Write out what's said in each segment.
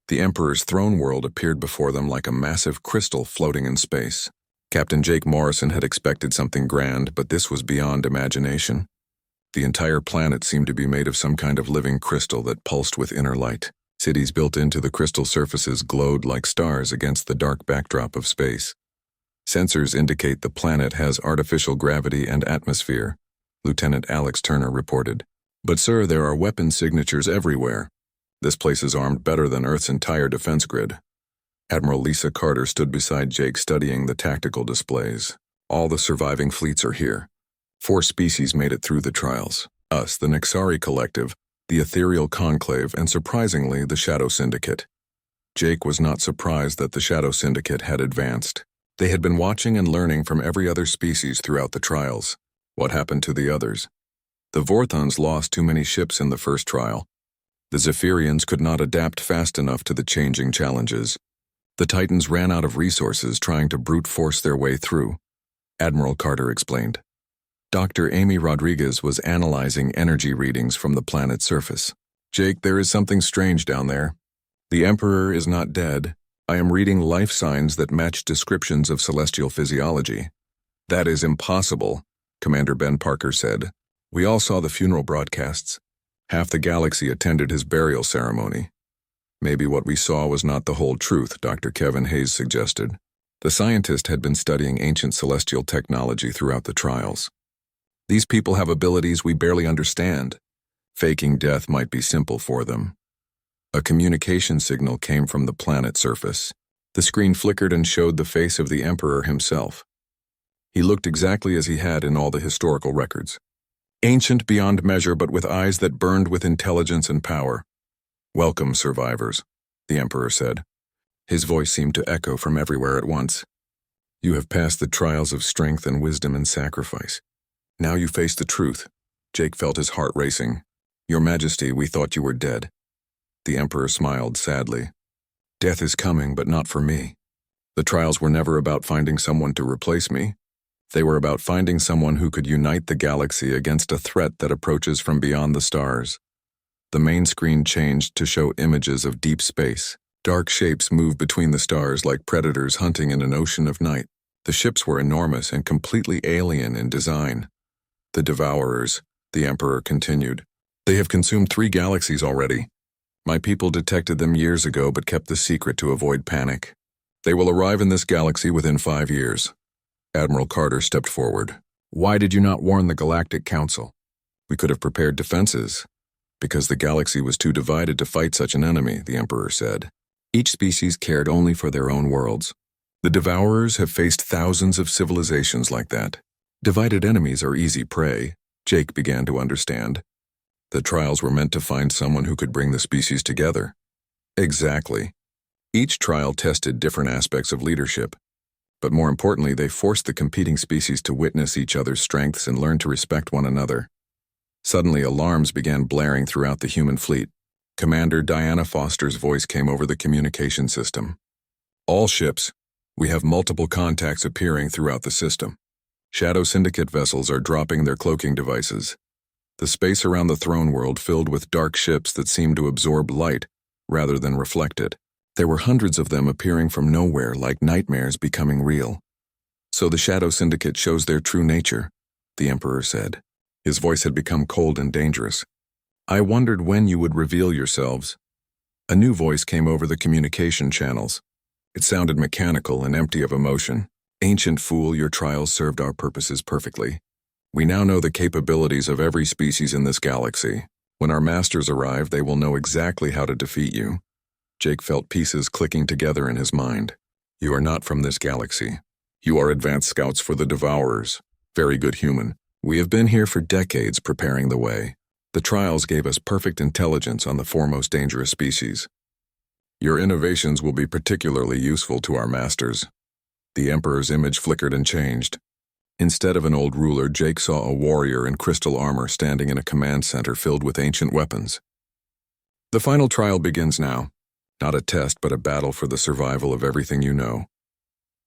The Emperor's throne world appeared before them like a massive crystal floating in space. Captain Jake Morrison had expected something grand, but this was beyond imagination. The entire planet seemed to be made of some kind of living crystal that pulsed with inner light. Cities built into the crystal surfaces glowed like stars against the dark backdrop of space. Sensors indicate the planet has artificial gravity and atmosphere, Lieutenant Alex Turner reported. But sir, there are weapon signatures everywhere. This place is armed better than Earth's entire defense grid. Admiral Lisa Carter stood beside Jake studying the tactical displays. All the surviving fleets are here. 4 species made it through the trials. Us, the Nexari Collective, the Ethereal Conclave, and surprisingly, the Shadow Syndicate. Jake was not surprised that the Shadow Syndicate had advanced. They had been watching and learning from every other species throughout the trials. What happened to the others? The Vorthons lost too many ships in the first trial. The Zephyrians could not adapt fast enough to the changing challenges. The Titans ran out of resources trying to brute force their way through. Admiral Carter explained. Dr. Amy Rodriguez was analyzing energy readings from the planet's surface. Jake, there is something strange down there. The Emperor is not dead. I am reading life signs that match descriptions of celestial physiology. That is impossible, Commander Ben Parker said. We all saw the funeral broadcasts. Half the galaxy attended his burial ceremony. Maybe what we saw was not the whole truth, Dr. Kevin Hayes suggested. The scientist had been studying ancient celestial technology throughout the trials. These people have abilities we barely understand. Faking death might be simple for them. A communication signal came from the planet's surface. The screen flickered and showed the face of the Emperor himself. He looked exactly as he had in all the historical records. Ancient beyond measure, but with eyes that burned with intelligence and power. Welcome, survivors, the Emperor said. His voice seemed to echo from everywhere at once. You have passed the trials of strength and wisdom and sacrifice. Now you face the truth. Jake felt his heart racing. Your Majesty, we thought you were dead. The Emperor smiled sadly. Death is coming, but not for me. The trials were never about finding someone to replace me. They were about finding someone who could unite the galaxy against a threat that approaches from beyond the stars. The main screen changed to show images of deep space. Dark shapes moved between the stars like predators hunting in an ocean of night. The ships were enormous and completely alien in design. The Devourers, the Emperor continued. They have consumed 3 galaxies already. My people detected them years ago but kept the secret to avoid panic. They will arrive in this galaxy within 5 years. Admiral Carter stepped forward. Why did you not warn the Galactic Council? We could have prepared defenses. Because the galaxy was too divided to fight such an enemy, the Emperor said. Each species cared only for their own worlds. The Devourers have faced thousands of civilizations like that. Divided enemies are easy prey, Jake began to understand. The trials were meant to find someone who could bring the species together. Exactly. Each trial tested different aspects of leadership. But more importantly, they forced the competing species to witness each other's strengths and learn to respect one another. Suddenly, alarms began blaring throughout the human fleet. Commander Diana Foster's voice came over the communication system. All ships, we have multiple contacts appearing throughout the system. Shadow Syndicate vessels are dropping their cloaking devices. The space around the throne world filled with dark ships that seemed to absorb light rather than reflect it. There were hundreds of them appearing from nowhere like nightmares becoming real. So the Shadow Syndicate shows their true nature, the Emperor said. His voice had become cold and dangerous. I wondered when you would reveal yourselves. A new voice came over the communication channels. It sounded mechanical and empty of emotion. Ancient fool, your trials served our purposes perfectly. We now know the capabilities of every species in this galaxy. When our masters arrive, they will know exactly how to defeat you. Jake felt pieces clicking together in his mind. You are not from this galaxy. You are advanced scouts for the Devourers. Very good human. We have been here for decades preparing the way. The trials gave us perfect intelligence on the 4 most dangerous species. Your innovations will be particularly useful to our masters. The Emperor's image flickered and changed. Instead of an old ruler, Jake saw a warrior in crystal armor standing in a command center filled with ancient weapons. The final trial begins now. Not a test, but a battle for the survival of everything you know.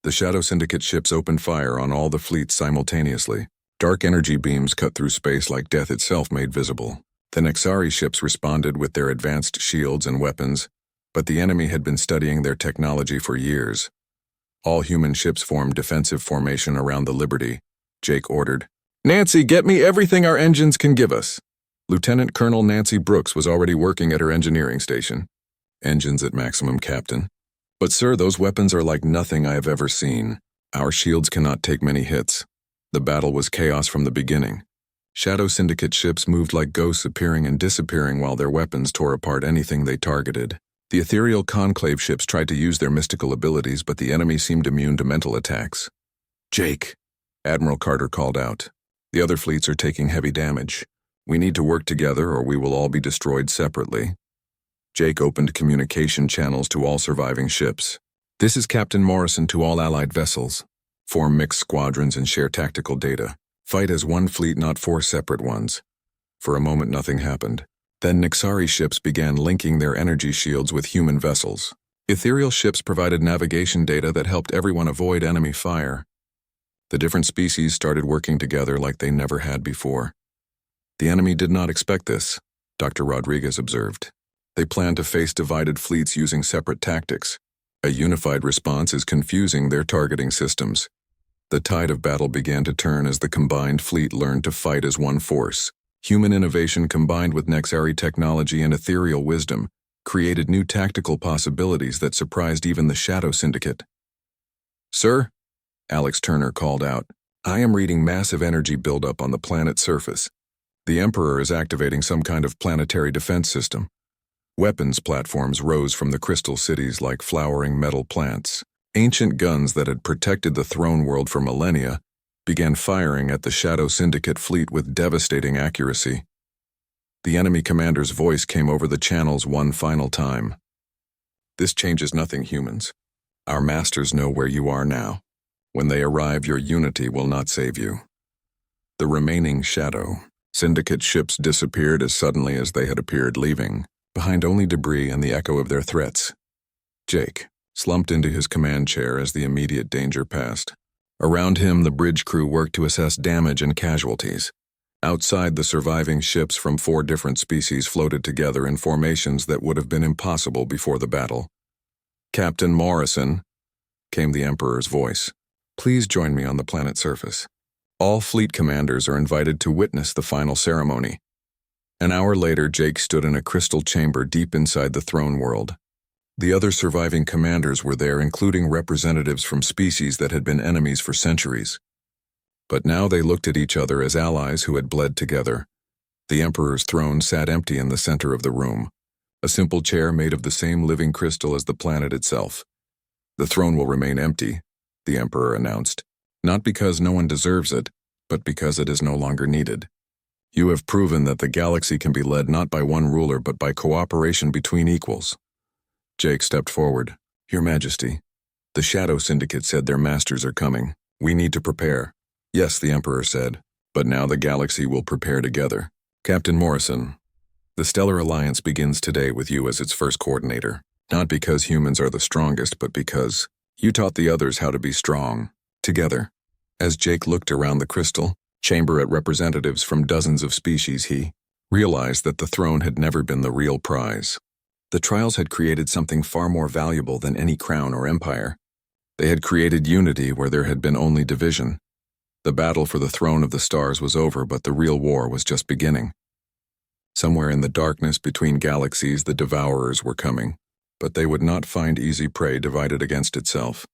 The Shadow Syndicate ships opened fire on all the fleets simultaneously. Dark energy beams cut through space like death itself made visible. The Nexari ships responded with their advanced shields and weapons. But the enemy had been studying their technology for years. All human ships formed defensive formation around the Liberty. Jake ordered, "Nancy, get me everything our engines can give us." Lieutenant Colonel Nancy Brooks was already working at her engineering station. "Engines at maximum, Captain. But sir, those weapons are like nothing I have ever seen. Our shields cannot take many hits." The battle was chaos from the beginning. Shadow Syndicate ships moved like ghosts, appearing and disappearing while their weapons tore apart anything they targeted. The ethereal Conclave ships tried to use their mystical abilities, but the enemy seemed immune to mental attacks. "Jake," Admiral Carter called out. "The other fleets are taking heavy damage. We need to work together or we will all be destroyed separately." Jake opened communication channels to all surviving ships. "This is Captain Morrison to all allied vessels. Form mixed squadrons and share tactical data. Fight as one fleet, not four separate ones." For a moment nothing happened. Then Nixari ships began linking their energy shields with human vessels. Ethereal ships provided navigation data that helped everyone avoid enemy fire. The different species started working together like they never had before. "The enemy did not expect this," Dr. Rodriguez observed. "They plan to face divided fleets using separate tactics. A unified response is confusing their targeting systems." The tide of battle began to turn as the combined fleet learned to fight as one force. Human innovation combined with Nexari technology and ethereal wisdom created new tactical possibilities that surprised even the Shadow Syndicate. "Sir," Alex Turner called out, "I am reading massive energy buildup on the planet's surface. The Emperor is activating some kind of planetary defense system." Weapons platforms rose from the crystal cities like flowering metal plants. Ancient guns that had protected the throne world for millennia began firing at the Shadow Syndicate fleet with devastating accuracy. The enemy commander's voice came over the channels one final time. "This changes nothing, humans. Our masters know where you are now. When they arrive, your unity will not save you." The remaining Shadow Syndicate ships disappeared as suddenly as they had appeared, leaving behind only debris and the echo of their threats. Jake slumped into his command chair as the immediate danger passed. Around him, the bridge crew worked to assess damage and casualties. Outside, the surviving ships from 4 different species floated together in formations that would have been impossible before the battle. "Captain Morrison," came the Emperor's voice, "please join me on the planet's surface. All fleet commanders are invited to witness the final ceremony." An hour later, Jake stood in a crystal chamber deep inside the throne world. The other surviving commanders were there, including representatives from species that had been enemies for centuries. But now they looked at each other as allies who had bled together. The Emperor's throne sat empty in the center of the room, a simple chair made of the same living crystal as the planet itself. "The throne will remain empty," the Emperor announced, "not because no one deserves it, but because it is no longer needed. You have proven that the galaxy can be led not by one ruler but by cooperation between equals." Jake stepped forward. "Your Majesty, the Shadow Syndicate said their masters are coming. We need to prepare." "Yes," the Emperor said, "but now the galaxy will prepare together." "Captain Morrison, the Stellar Alliance begins today with you as its first coordinator, not because humans are the strongest, but because you taught the others how to be strong, together." As Jake looked around the crystal chamber at representatives from dozens of species, he realized that the throne had never been the real prize. The trials had created something far more valuable than any crown or empire. They had created unity where there had been only division. The battle for the throne of the stars was over, but the real war was just beginning. Somewhere in the darkness between galaxies, the Devourers were coming, but they would not find easy prey divided against itself.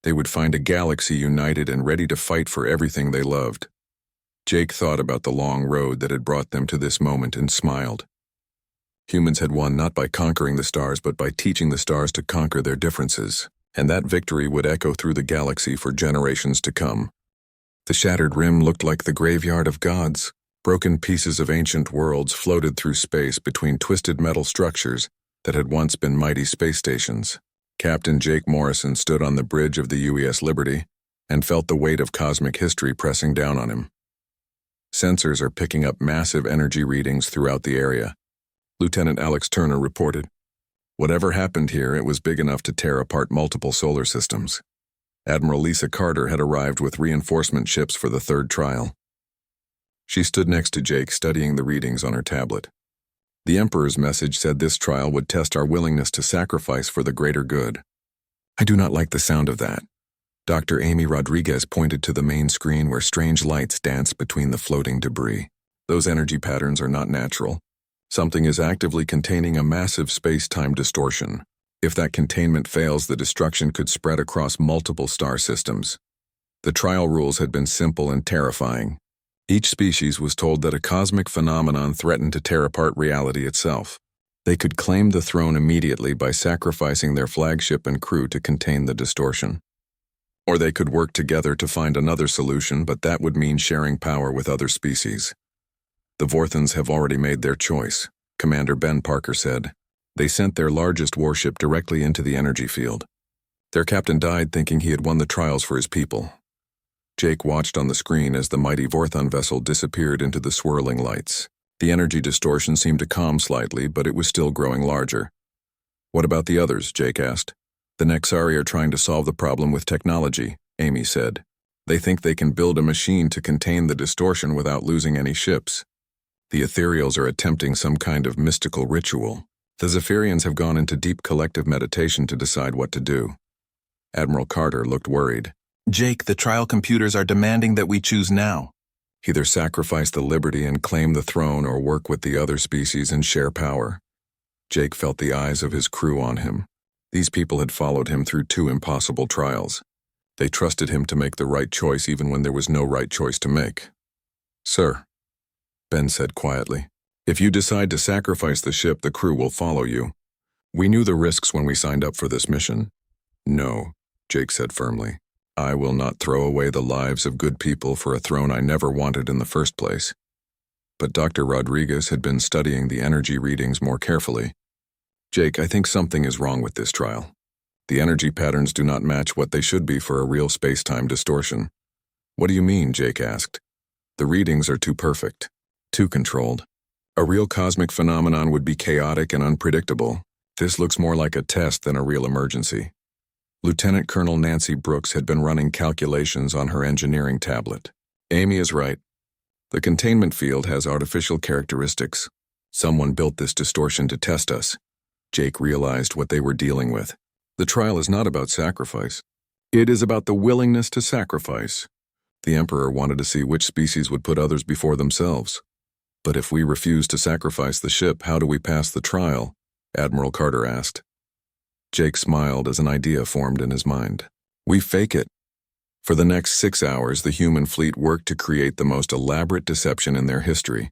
They would find a galaxy united and ready to fight for everything they loved. Jake thought about the long road that had brought them to this moment and smiled. Humans had won not by conquering the stars, but by teaching the stars to conquer their differences, and that victory would echo through the galaxy for generations to come. The shattered rim looked like the graveyard of gods. Broken pieces of ancient worlds floated through space between twisted metal structures that had once been mighty space stations. Captain Jake Morrison stood on the bridge of the UES Liberty and felt the weight of cosmic history pressing down on him. Sensors are picking up massive energy readings throughout the area, Lieutenant Alex Turner reported. Whatever happened here, it was big enough to tear apart multiple solar systems. Admiral Lisa Carter had arrived with reinforcement ships for the 3rd trial. She stood next to Jake, studying the readings on her tablet. The Emperor's message said this trial would test our willingness to sacrifice for the greater good. I do not like the sound of that. Dr. Amy Rodriguez pointed to the main screen where strange lights danced between the floating debris. Those energy patterns are not natural. Something is actively containing a massive space-time distortion. If that containment fails, the destruction could spread across multiple star systems. The trial rules had been simple and terrifying. Each species was told that a cosmic phenomenon threatened to tear apart reality itself. They could claim the throne immediately by sacrificing their flagship and crew to contain the distortion. Or they could work together to find another solution, but that would mean sharing power with other species. The Vorthans have already made their choice, Commander Ben Parker said. They sent their largest warship directly into the energy field. Their captain died thinking he had won the trials for his people. Jake watched on the screen as the mighty Vorthon vessel disappeared into the swirling lights. The energy distortion seemed to calm slightly, but it was still growing larger. What about the others? Jake asked. The Nexari are trying to solve the problem with technology, Amy said. They think they can build a machine to contain the distortion without losing any ships. The Ethereals are attempting some kind of mystical ritual. The Zephyrians have gone into deep collective meditation to decide what to do. Admiral Carter looked worried. Jake, the trial computers are demanding that we choose now. Either sacrifice the liberty and claim the throne or work with the other species and share power. Jake felt the eyes of his crew on him. These people had followed him through 2 impossible trials. They trusted him to make the right choice even when there was no right choice to make. Sir, Ben said quietly, if you decide to sacrifice the ship, the crew will follow you. We knew the risks when we signed up for this mission. No, Jake said firmly. I will not throw away the lives of good people for a throne I never wanted in the first place. But Dr. Rodriguez had been studying the energy readings more carefully. Jake, I think something is wrong with this trial. The energy patterns do not match what they should be for a real space-time distortion. What do you mean? Jake asked. The readings are too perfect, too controlled. A real cosmic phenomenon would be chaotic and unpredictable. This looks more like a test than a real emergency. Lieutenant Colonel Nancy Brooks had been running calculations on her engineering tablet. Amy is right. The containment field has artificial characteristics. Someone built this distortion to test us. Jake realized what they were dealing with. The trial is not about sacrifice. It is about the willingness to sacrifice. The Emperor wanted to see which species would put others before themselves. But if we refuse to sacrifice the ship, how do we pass the trial? Admiral Carter asked. Jake smiled as an idea formed in his mind. We fake it. For the next 6 hours, the human fleet worked to create the most elaborate deception in their history.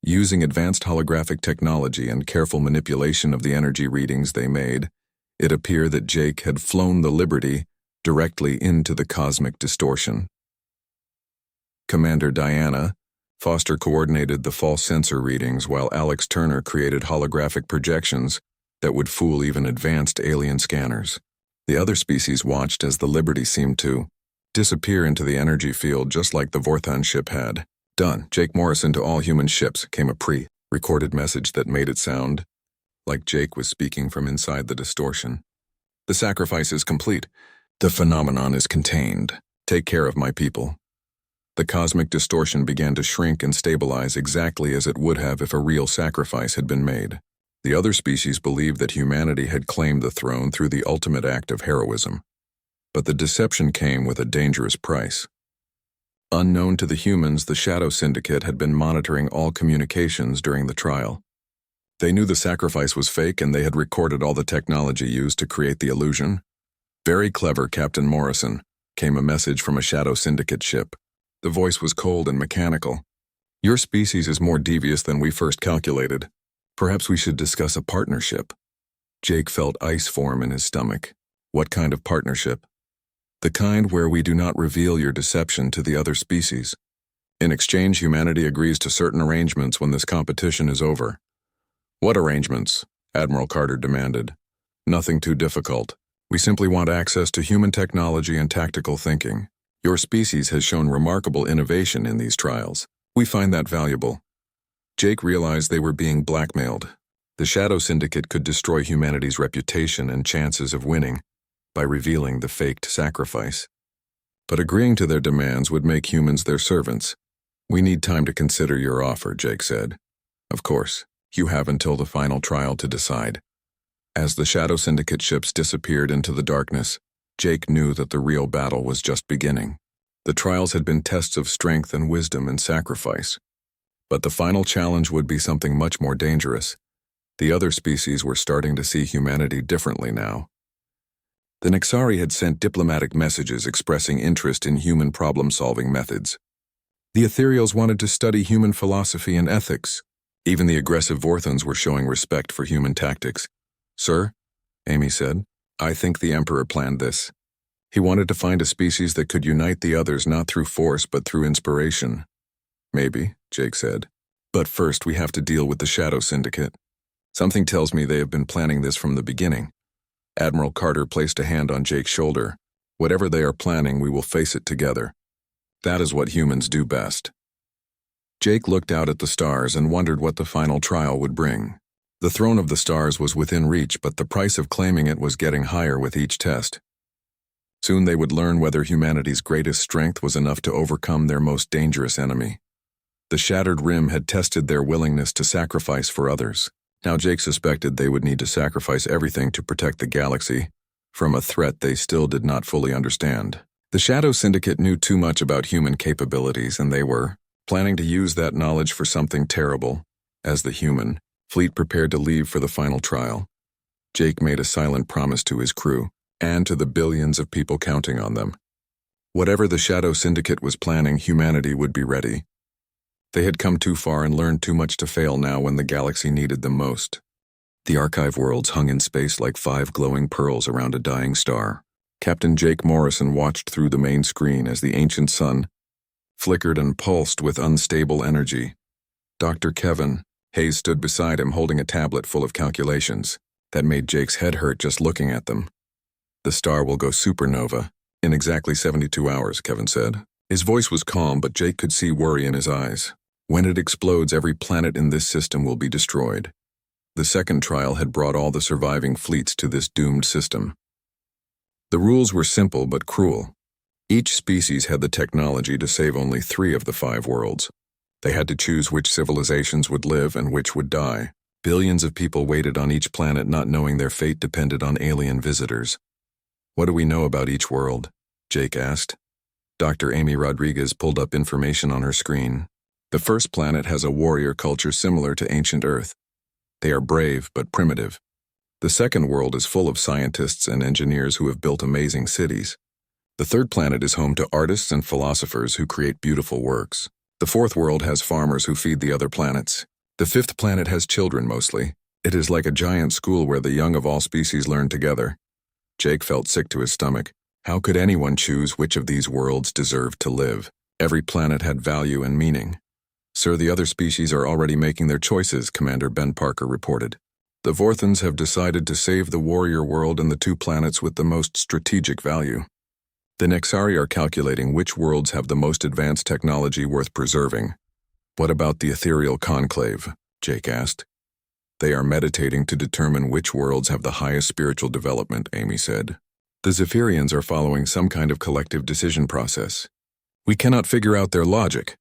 Using advanced holographic technology and careful manipulation of the energy readings they made, it appeared that Jake had flown the Liberty directly into the cosmic distortion. Commander Diana, Foster coordinated the false sensor readings while Alex Turner created holographic projections that would fool even advanced alien scanners. The other species watched as the Liberty seemed to disappear into the energy field just like the Vorthon ship had. Done. Jake Morrison to all human ships, came a pre-recorded message that made it sound like Jake was speaking from inside the distortion. The sacrifice is complete. The phenomenon is contained. Take care of my people. The cosmic distortion began to shrink and stabilize exactly as it would have if a real sacrifice had been made. The other species believed that humanity had claimed the throne through the ultimate act of heroism. But the deception came with a dangerous price. Unknown to the humans, the Shadow Syndicate had been monitoring all communications during the trial. They knew the sacrifice was fake and they had recorded all the technology used to create the illusion. Very clever, Captain Morrison, came a message from a Shadow Syndicate ship. The voice was cold and mechanical. Your species is more devious than we first calculated. Perhaps we should discuss a partnership. Jake felt ice form in his stomach. What kind of partnership? The kind where we do not reveal your deception to the other species. In exchange, humanity agrees to certain arrangements when this competition is over. What arrangements? Admiral Carter demanded. Nothing too difficult. We simply want access to human technology and tactical thinking. Your species has shown remarkable innovation in these trials. We find that valuable. Jake realized they were being blackmailed. The Shadow Syndicate could destroy humanity's reputation and chances of winning by revealing the faked sacrifice. But agreeing to their demands would make humans their servants. We need time to consider your offer, Jake said. Of course. You have until the final trial to decide. As the Shadow Syndicate ships disappeared into the darkness, Jake knew that the real battle was just beginning. The trials had been tests of strength and wisdom and sacrifice. But the final challenge would be something much more dangerous. The other species were starting to see humanity differently now. The Nexari had sent diplomatic messages expressing interest in human problem-solving methods. The Ethereals wanted to study human philosophy and ethics. Even the aggressive Vorthons were showing respect for human tactics. "Sir," Amy said, "I think the Emperor planned this. He wanted to find a species that could unite the others not through force but through inspiration." "Maybe," Jake said. "But first we have to deal with the Shadow Syndicate. Something tells me they have been planning this from the beginning." Admiral Carter placed a hand on Jake's shoulder. "Whatever they are planning, we will face it together. That is what humans do best." Jake looked out at the stars and wondered what the final trial would bring. The throne of the stars was within reach, but the price of claiming it was getting higher with each test. Soon they would learn whether humanity's greatest strength was enough to overcome their most dangerous enemy. The Shattered Rim had tested their willingness to sacrifice for others. Now Jake suspected they would need to sacrifice everything to protect the galaxy from a threat they still did not fully understand. The Shadow Syndicate knew too much about human capabilities, and they were planning to use that knowledge for something terrible. As the human fleet prepared to leave for the final trial, Jake made a silent promise to his crew and to the billions of people counting on them. Whatever the Shadow Syndicate was planning, humanity would be ready. They had come too far and learned too much to fail now when the galaxy needed them most. The archive worlds hung in space like 5 glowing pearls around a dying star. Captain Jake Morrison watched through the main screen as the ancient sun flickered and pulsed with unstable energy. Dr. Kevin Hayes stood beside him holding a tablet full of calculations. That made Jake's head hurt just looking at them. "The star will go supernova in exactly 72 hours, Kevin said. His voice was calm, but Jake could see worry in his eyes. "When it explodes, every planet in this system will be destroyed." The second trial had brought all the surviving fleets to this doomed system. The rules were simple but cruel. Each species had the technology to save only 3 of the 5 worlds. They had to choose which civilizations would live and which would die. Billions of people waited on each planet not knowing their fate depended on alien visitors. "What do we know about each world?" Jake asked. Dr. Amy Rodriguez pulled up information on her screen. The first planet has a warrior culture similar to ancient Earth. They are brave but primitive. The second world is full of scientists and engineers who have built amazing cities. The third planet is home to artists and philosophers who create beautiful works. The fourth world has farmers who feed the other planets. The fifth planet has children mostly. It is like a giant school where the young of all species learn together. Jake felt sick to his stomach. How could anyone choose which of these worlds deserved to live? Every planet had value and meaning. "Sir, the other species are already making their choices," Commander Ben Parker reported. "The Vorthons have decided to save the warrior world and the 2 planets with the most strategic value. The Nexari are calculating which worlds have the most advanced technology worth preserving." "What about the ethereal conclave?" Jake asked. "They are meditating to determine which worlds have the highest spiritual development," Amy said. "The Zephyrians are following some kind of collective decision process. We cannot figure out their logic."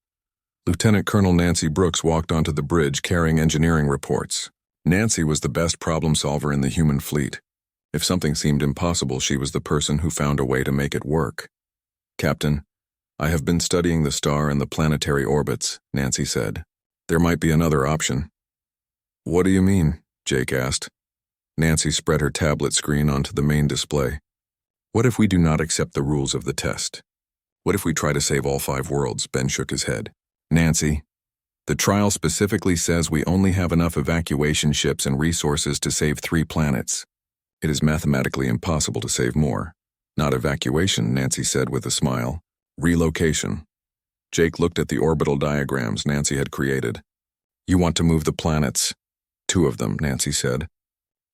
Lieutenant Colonel Nancy Brooks walked onto the bridge carrying engineering reports. Nancy was the best problem solver in the human fleet. If something seemed impossible, she was the person who found a way to make it work. "Captain, I have been studying the star and the planetary orbits," Nancy said. "There might be another option." "What do you mean?" Jake asked. Nancy spread her tablet screen onto the main display. "What if we do not accept the rules of the test? What if we try to save all 5 worlds?" Ben shook his head. "Nancy, the trial specifically says we only have enough evacuation ships and resources to save 3 planets. It is mathematically impossible to save more." "Not evacuation," Nancy said with a smile. "Relocation." Jake looked at the orbital diagrams Nancy had created. "You want to move the planets?" 2 of them, Nancy said.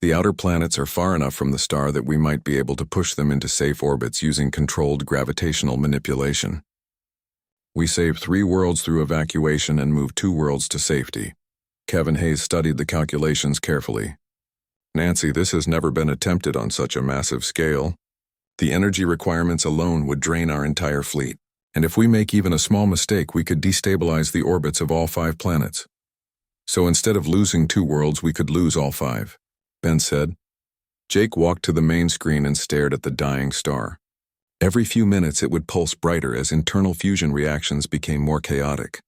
"The outer planets are far enough from the star that we might be able to push them into safe orbits using controlled gravitational manipulation. We save 3 worlds through evacuation and move 2 worlds to safety." Kevin Hayes studied the calculations carefully. "Nancy, this has never been attempted on such a massive scale. The energy requirements alone would drain our entire fleet. And if we make even a small mistake, we could destabilize the orbits of all 5 planets." So instead of losing 2 worlds, we could lose all 5, Ben said. Jake walked to the main screen and stared at the dying star. Every few minutes it would pulse brighter as internal fusion reactions became more chaotic.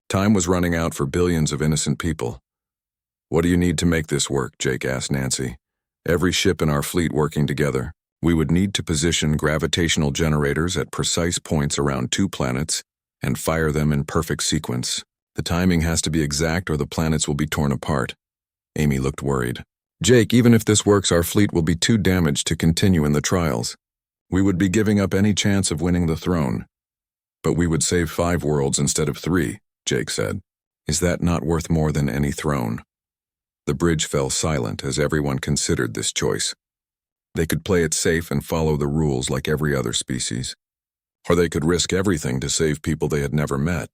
Time was running out for billions of innocent people. What do you need to make this work? Jake asked Nancy. Every ship in our fleet working together. We would need to position gravitational generators at precise points around 2 planets and fire them in perfect sequence. The timing has to be exact or the planets will be torn apart. Amy looked worried. Jake, even if this works, our fleet will be too damaged to continue in the trials. We would be giving up any chance of winning the throne. But we would save 5 worlds instead of 3, Jake said. Is that not worth more than any throne? The bridge fell silent as everyone considered this choice. They could play it safe and follow the rules like every other species. Or they could risk everything to save people they had never met.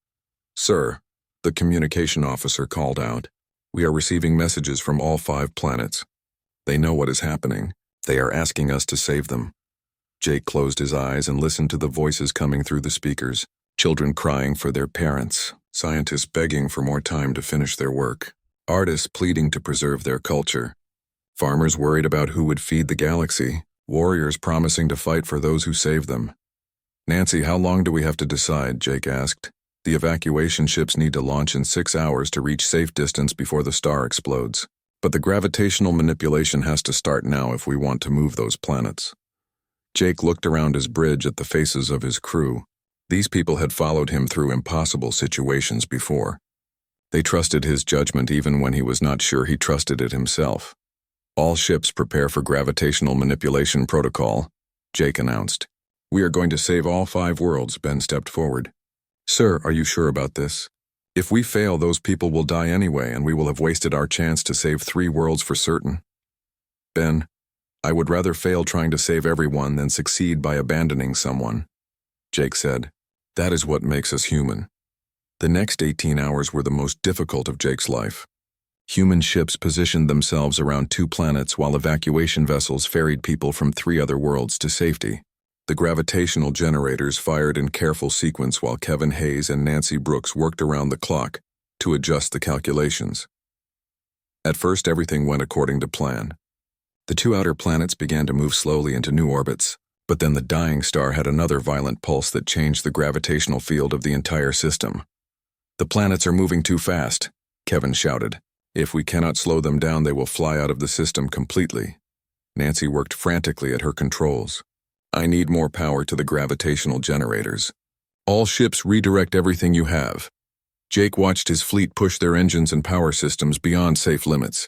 Sir, the communication officer called out, we are receiving messages from all 5 planets. They know what is happening. They are asking us to save them. Jake closed his eyes and listened to the voices coming through the speakers. Children crying for their parents, scientists begging for more time to finish their work, artists pleading to preserve their culture, farmers worried about who would feed the galaxy, warriors promising to fight for those who saved them. Nancy, how long do we have to decide? Jake asked. The evacuation ships need to launch in 6 hours to reach safe distance before the star explodes. But the gravitational manipulation has to start now if we want to move those planets. Jake looked around his bridge at the faces of his crew. These people had followed him through impossible situations before. They trusted his judgment even when he was not sure he trusted it himself. All ships prepare for gravitational manipulation protocol, Jake announced. We are going to save all 5 worlds, Ben stepped forward. Sir, are you sure about this? If we fail, those people will die anyway, and we will have wasted our chance to save 3 worlds for certain. Ben, I would rather fail trying to save everyone than succeed by abandoning someone, Jake said. That is what makes us human. The next 18 hours were the most difficult of Jake's life. Human ships positioned themselves around 2 planets while evacuation vessels ferried people from 3 other worlds to safety. The gravitational generators fired in careful sequence while Kevin Hayes and Nancy Brooks worked around the clock to adjust the calculations. At first, everything went according to plan. The 2 outer planets began to move slowly into new orbits, but then the dying star had another violent pulse that changed the gravitational field of the entire system. The planets are moving too fast, Kevin shouted. If we cannot slow them down, they will fly out of the system completely. Nancy worked frantically at her controls. I need more power to the gravitational generators. All ships redirect everything you have. Jake watched his fleet push their engines and power systems beyond safe limits.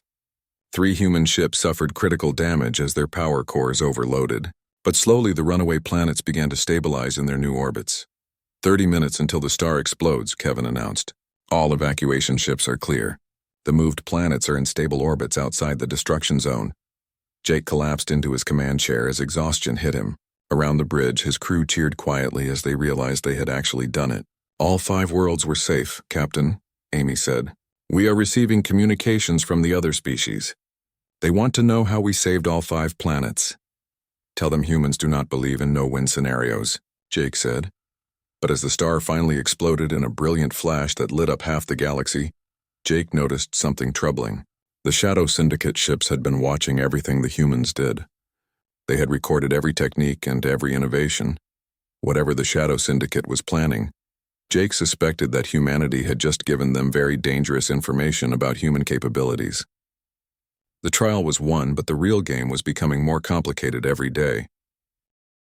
3 human ships suffered critical damage as their power cores overloaded, but slowly the runaway planets began to stabilize in their new orbits. 30 minutes until the star explodes, Kevin announced. All evacuation ships are clear. The moved planets are in stable orbits outside the destruction zone. Jake collapsed into his command chair as exhaustion hit him. Around the bridge, his crew cheered quietly as they realized they had actually done it. All 5 worlds were safe, Captain, Amy said. We are receiving communications from the other species. They want to know how we saved all 5 planets. Tell them humans do not believe in no-win scenarios, Jake said. But as the star finally exploded in a brilliant flash that lit up half the galaxy, Jake noticed something troubling. The Shadow Syndicate ships had been watching everything the humans did. They had recorded every technique and every innovation. Whatever the Shadow Syndicate was planning, Jake suspected that humanity had just given them very dangerous information about human capabilities. The trial was won, but the real game was becoming more complicated every day.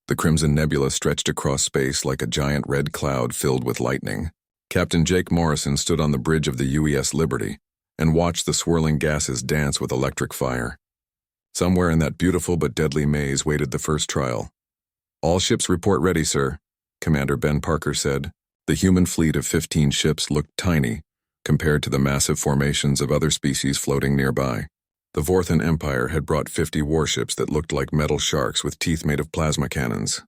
The Crimson Nebula stretched across space like a giant red cloud filled with lightning. Captain Jake Morrison stood on the bridge of the UES Liberty and watched the swirling gases dance with electric fire. Somewhere in that beautiful but deadly maze waited the first trial. All ships report ready, sir, Commander Ben Parker said. The human fleet of 15 ships looked tiny compared to the massive formations of other species floating nearby. The Vorthan Empire had brought 50 warships that looked like metal sharks with teeth made of plasma cannons.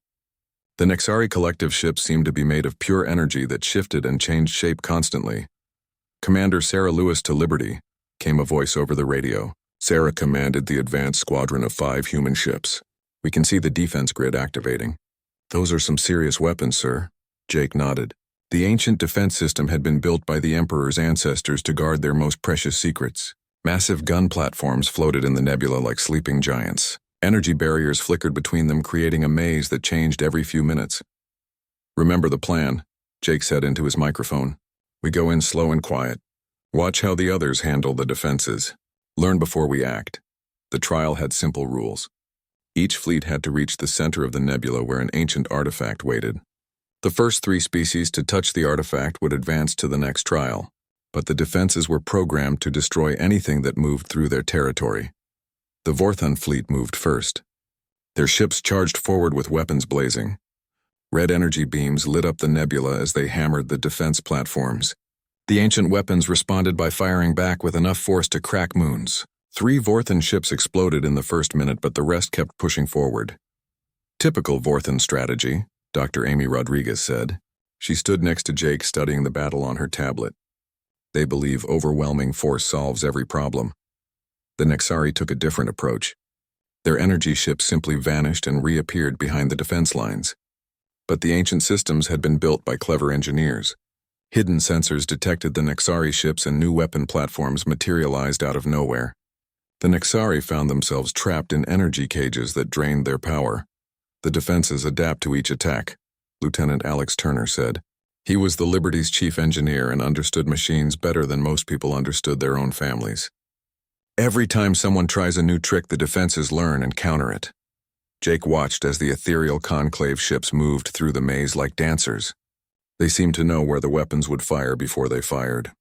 The Nexari collective ships seemed to be made of pure energy that shifted and changed shape constantly. Commander Sarah Lewis to Liberty, came a voice over the radio. Sarah commanded the advanced squadron of 5 human ships. We can see the defense grid activating. Those are some serious weapons, sir. Jake nodded. The ancient defense system had been built by the Emperor's ancestors to guard their most precious secrets. Massive gun platforms floated in the nebula like sleeping giants. Energy barriers flickered between them, creating a maze that changed every few minutes. "Remember the plan," Jake said into his microphone. "We go in slow and quiet. Watch how the others handle the defenses. Learn before we act." The trial had simple rules. Each fleet had to reach the center of the nebula where an ancient artifact waited. The first 3 species to touch the artifact would advance to the next trial, but the defenses were programmed to destroy anything that moved through their territory. The Vorthon fleet moved first. Their ships charged forward with weapons blazing. Red energy beams lit up the nebula as they hammered the defense platforms. The ancient weapons responded by firing back with enough force to crack moons. 3 Vorthon ships exploded in the first minute, but the rest kept pushing forward. "Typical Vorthon strategy," Dr. Amy Rodriguez said. She stood next to Jake, studying the battle on her tablet. "They believe overwhelming force solves every problem." The Nexari took a different approach. Their energy ships simply vanished and reappeared behind the defense lines. But the ancient systems had been built by clever engineers. Hidden sensors detected the Nexari ships, and new weapon platforms materialized out of nowhere. The Nexari found themselves trapped in energy cages that drained their power. "The defenses adapt to each attack," Lieutenant Alex Turner said. He was the Liberty's chief engineer and understood machines better than most people understood their own families. "Every time someone tries a new trick, the defenses learn and counter it." Jake watched as the ethereal conclave ships moved through the maze like dancers. They seemed to know where the weapons would fire before they fired.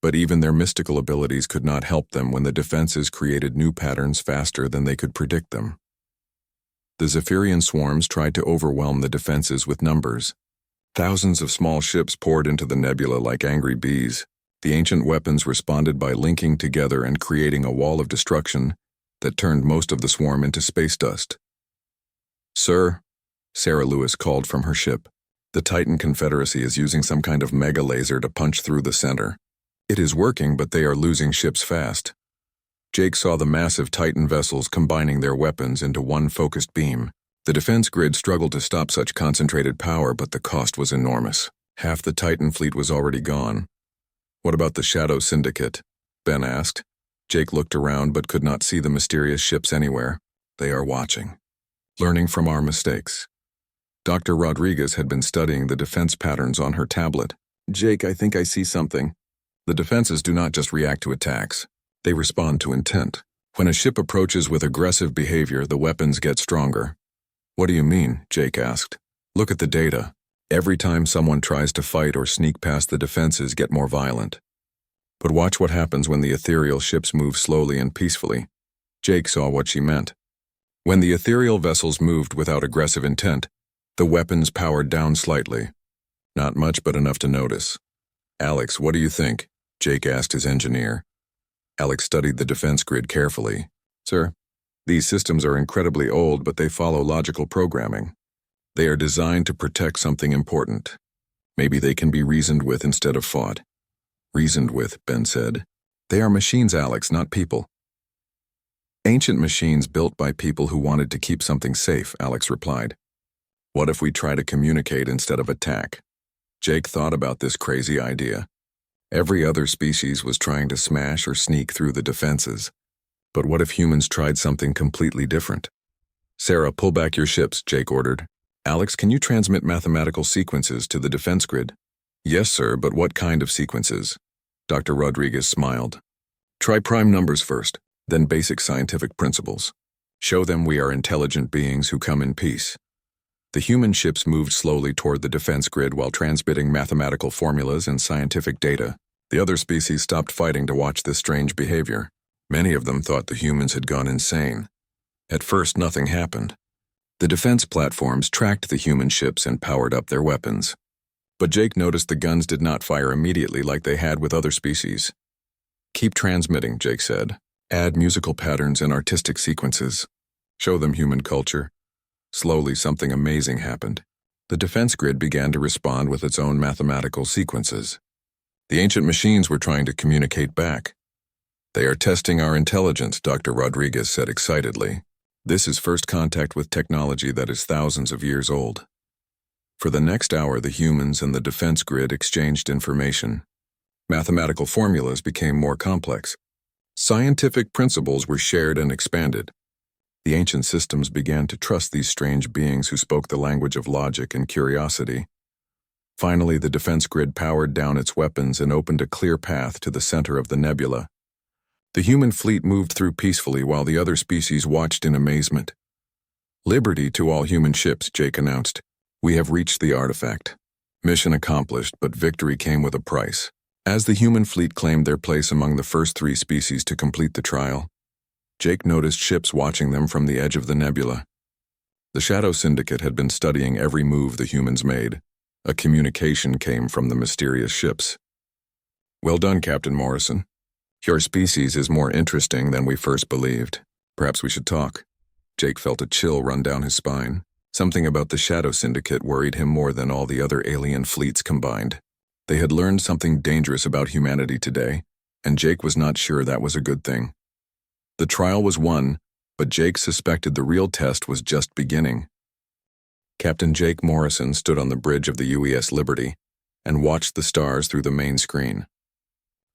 But even their mystical abilities could not help them when the defenses created new patterns faster than they could predict them. The Zephyrian swarms tried to overwhelm the defenses with numbers. Thousands of small ships poured into the nebula like angry bees. The ancient weapons responded by linking together and creating a wall of destruction that turned most of the swarm into space dust. "Sir," Sarah Lewis called from her ship, "the Titan Confederacy is using some kind of mega laser to punch through the center. It is working, but they are losing ships fast." Jake saw the massive Titan vessels combining their weapons into one focused beam. The defense grid struggled to stop such concentrated power, but the cost was enormous. Half the Titan fleet was already gone. "What about the Shadow Syndicate?" Ben asked. Jake looked around but could not see the mysterious ships anywhere. "They are watching, learning from our mistakes." Dr. Rodriguez had been studying the defense patterns on her tablet. "Jake, I think I see something. The defenses do not just react to attacks. They respond to intent. When a ship approaches with aggressive behavior, the weapons get stronger." "What do you mean?" Jake asked. "Look at the data. Every time someone tries to fight or sneak past, the defenses get more violent. But watch what happens when the ethereal ships move slowly and peacefully." Jake saw what she meant. When the ethereal vessels moved without aggressive intent, the weapons powered down slightly. Not much, but enough to notice. "Alex, what do you think?" Jake asked his engineer. Alex studied the defense grid carefully. "Sir, these systems are incredibly old, but they follow logical programming. They are designed to protect something important. Maybe they can be reasoned with instead of fought." "Reasoned with," Ben said. "They are machines, Alex, not people." "Ancient machines built by people who wanted to keep something safe," Alex replied. "What if we try to communicate instead of attack?" Jake thought about this crazy idea. Every other species was trying to smash or sneak through the defenses. But what if humans tried something completely different? "Sarah, pull back your ships," Jake ordered. "Alex, can you transmit mathematical sequences to the defense grid?" "Yes, sir, but what kind of sequences?" Dr. Rodriguez smiled. "Try prime numbers first, then basic scientific principles. Show them we are intelligent beings who come in peace." The human ships moved slowly toward the defense grid while transmitting mathematical formulas and scientific data. The other species stopped fighting to watch this strange behavior. Many of them thought the humans had gone insane. At first, nothing happened. The defense platforms tracked the human ships and powered up their weapons. But Jake noticed the guns did not fire immediately like they had with other species. "Keep transmitting," Jake said. "Add musical patterns and artistic sequences. Show them human culture." Slowly, something amazing happened. The defense grid began to respond with its own mathematical sequences. The ancient machines were trying to communicate back. "They are testing our intelligence," Dr. Rodriguez said excitedly. "This is first contact with technology that is thousands of years old." For the next hour, the humans and the defense grid exchanged information. Mathematical formulas became more complex. Scientific principles were shared and expanded. The ancient systems began to trust these strange beings who spoke the language of logic and curiosity. Finally, the defense grid powered down its weapons and opened a clear path to the center of the nebula. The human fleet moved through peacefully while the other species watched in amazement. "Liberty to all human ships," Jake announced. "We have reached the artifact." Mission accomplished, but victory came with a price. As the human fleet claimed their place among the first 3 species to complete the trial, Jake noticed ships watching them from the edge of the nebula. The Shadow Syndicate had been studying every move the humans made. A communication came from the mysterious ships. "Well done, Captain Morrison. Your species is more interesting than we first believed. Perhaps we should talk." Jake felt a chill run down his spine. Something about the Shadow Syndicate worried him more than all the other alien fleets combined. They had learned something dangerous about humanity today, and Jake was not sure that was a good thing. The trial was won, but Jake suspected the real test was just beginning. Captain Jake Morrison stood on the bridge of the UES Liberty and watched the stars through the main screen.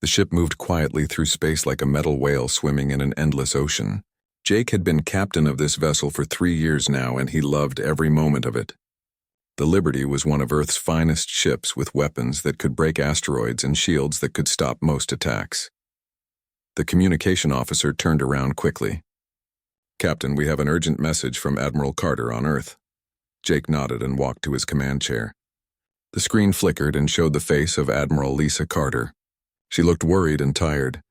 The ship moved quietly through space like a metal whale swimming in an endless ocean. Jake had been captain of this vessel for 3 years now, and he loved every moment of it. The Liberty was one of Earth's finest ships with weapons that could break asteroids and shields that could stop most attacks. The communication officer turned around quickly. "Captain, we have an urgent message from Admiral Carter on Earth." Jake nodded and walked to his command chair. The screen flickered and showed the face of Admiral Lisa Carter. She looked worried and tired.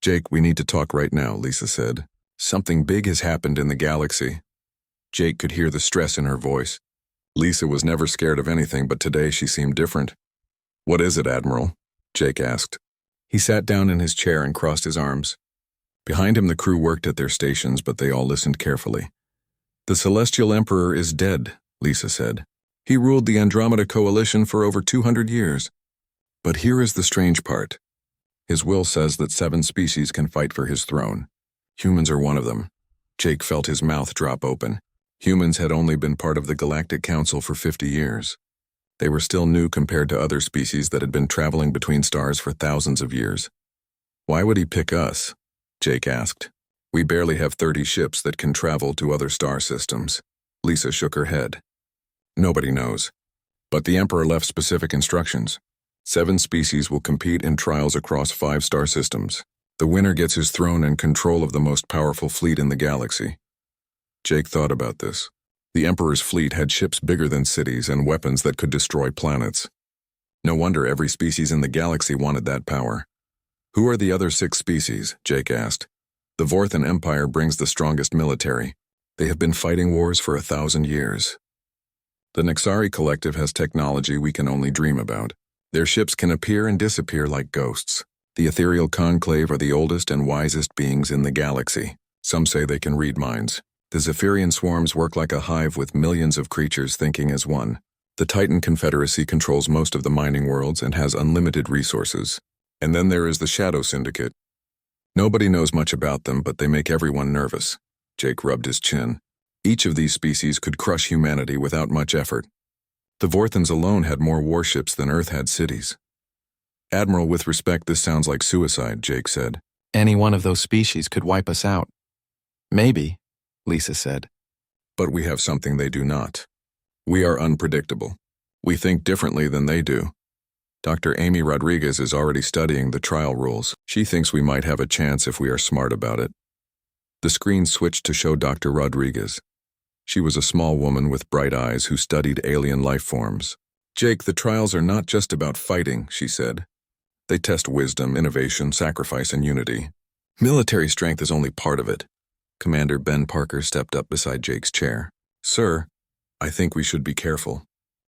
"Jake, we need to talk right now," Lisa said. "Something big has happened in the galaxy." Jake could hear the stress in her voice. Lisa was never scared of anything, but today she seemed different. "What is it, Admiral?" Jake asked. He sat down in his chair and crossed his arms. Behind him, the crew worked at their stations, but they all listened carefully. "The Celestial Emperor is dead," Lisa said. "He ruled the Andromeda Coalition for over 200 years. But here is the strange part. His will says that 7 species can fight for his throne. Humans are one of them." Jake felt his mouth drop open. Humans had only been part of the Galactic Council for 50 years. They were still new compared to other species that had been traveling between stars for thousands of years. "Why would he pick us?" Jake asked. "We barely have 30 ships that can travel to other star systems." Lisa shook her head. "Nobody knows. But the Emperor left specific instructions. 7 species will compete in trials across 5 star systems. The winner gets his throne and control of the most powerful fleet in the galaxy." Jake thought about this. The Emperor's fleet had ships bigger than cities and weapons that could destroy planets. No wonder every species in the galaxy wanted that power. "Who are the other 6 species?" Jake asked. "The Vorthan Empire brings the strongest military. They have been fighting wars for 1,000 years. The Nexari Collective has technology we can only dream about. Their ships can appear and disappear like ghosts. The Ethereal Conclave are the oldest and wisest beings in the galaxy. Some say they can read minds. The Zephyrian swarms work like a hive with millions of creatures thinking as one. The Titan Confederacy controls most of the mining worlds and has unlimited resources. And then there is the Shadow Syndicate. Nobody knows much about them, but they make everyone nervous." Jake rubbed his chin. "Each of these species could crush humanity without much effort. The Vorthans alone had more warships than Earth had cities." "Admiral, with respect, this sounds like suicide," Jake said. "Any one of those species could wipe us out." "Maybe," Lisa said. "But we have something they do not. We are unpredictable. We think differently than they do. Dr. Amy Rodriguez is already studying the trial rules. She thinks we might have a chance if we are smart about it." The screen switched to show Dr. Rodriguez. She was a small woman with bright eyes who studied alien life forms. "Jake, the trials are not just about fighting," she said. "They test wisdom, innovation, sacrifice, and unity. Military strength is only part of it." Commander Ben Parker stepped up beside Jake's chair. "Sir, I think we should be careful.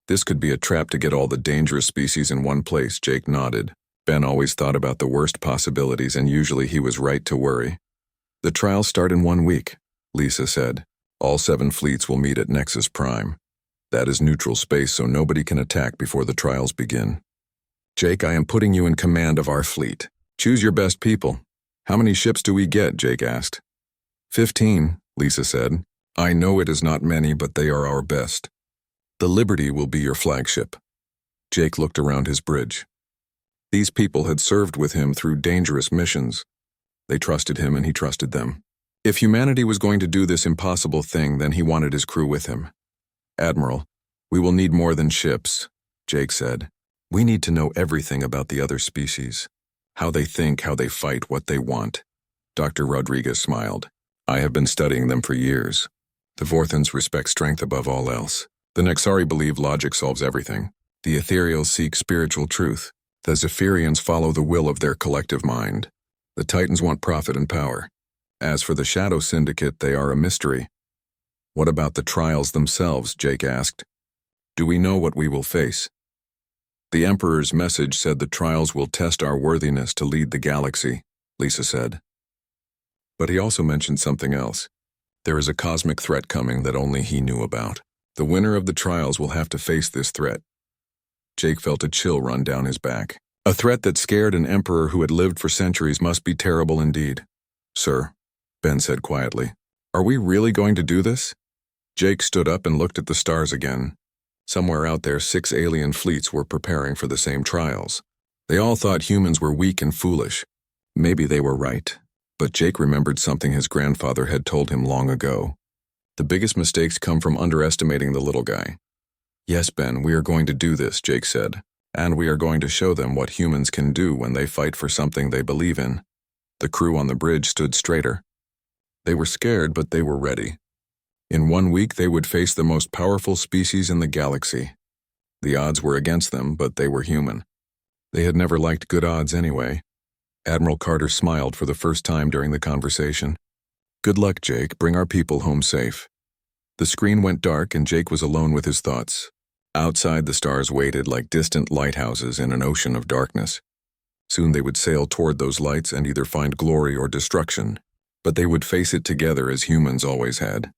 This could be a trap to get all the dangerous species in one place." Jake nodded. Ben always thought about the worst possibilities, and usually he was right to worry. "The trials start in 1 week," Lisa said. "All 7 fleets will meet at Nexus Prime. That is neutral space, so nobody can attack before the trials begin. Jake, I am putting you in command of our fleet. Choose your best people." "How many ships do we get?" Jake asked. 15, Lisa said. "I know it is not many, but they are our best." The Liberty will be your flagship. Jake looked around his bridge. These people had served with him through dangerous missions. They trusted him and he trusted them. If humanity was going to do this impossible thing, then he wanted his crew with him. Admiral, we will need more than ships, Jake said. We need to know everything about the other species. How they think, how they fight, what they want. Dr. Rodriguez smiled. I have been studying them for years. The Vorthans respect strength above all else. The Nexari believe logic solves everything. The Ethereals seek spiritual truth. The Zephyrians follow the will of their collective mind. The Titans want profit and power. As for the Shadow Syndicate, they are a mystery. What about the trials themselves? Jake asked. Do we know what we will face? The Emperor's message said the trials will test our worthiness to lead the galaxy, Lisa said. But he also mentioned something else. There is a cosmic threat coming that only he knew about. The winner of the trials will have to face this threat. Jake felt a chill run down his back. A threat that scared an emperor who had lived for centuries must be terrible indeed. Sir, Ben said quietly, are we really going to do this? Jake stood up and looked at the stars again. Somewhere out there, 6 alien fleets were preparing for the same trials. They all thought humans were weak and foolish. Maybe they were right. But Jake remembered something his grandfather had told him long ago. The biggest mistakes come from underestimating the little guy. Yes, Ben, we are going to do this, Jake said. And we are going to show them what humans can do when they fight for something they believe in. The crew on the bridge stood straighter. They were scared, but they were ready. In 1 week, they would face the most powerful species in the galaxy. The odds were against them, but they were human. They had never liked good odds anyway. Admiral Carter smiled for the first time during the conversation. Good luck, Jake. Bring our people home safe. The screen went dark and Jake was alone with his thoughts. Outside, the stars waited like distant lighthouses in an ocean of darkness. Soon they would sail toward those lights and either find glory or destruction, but they would face it together as humans always had.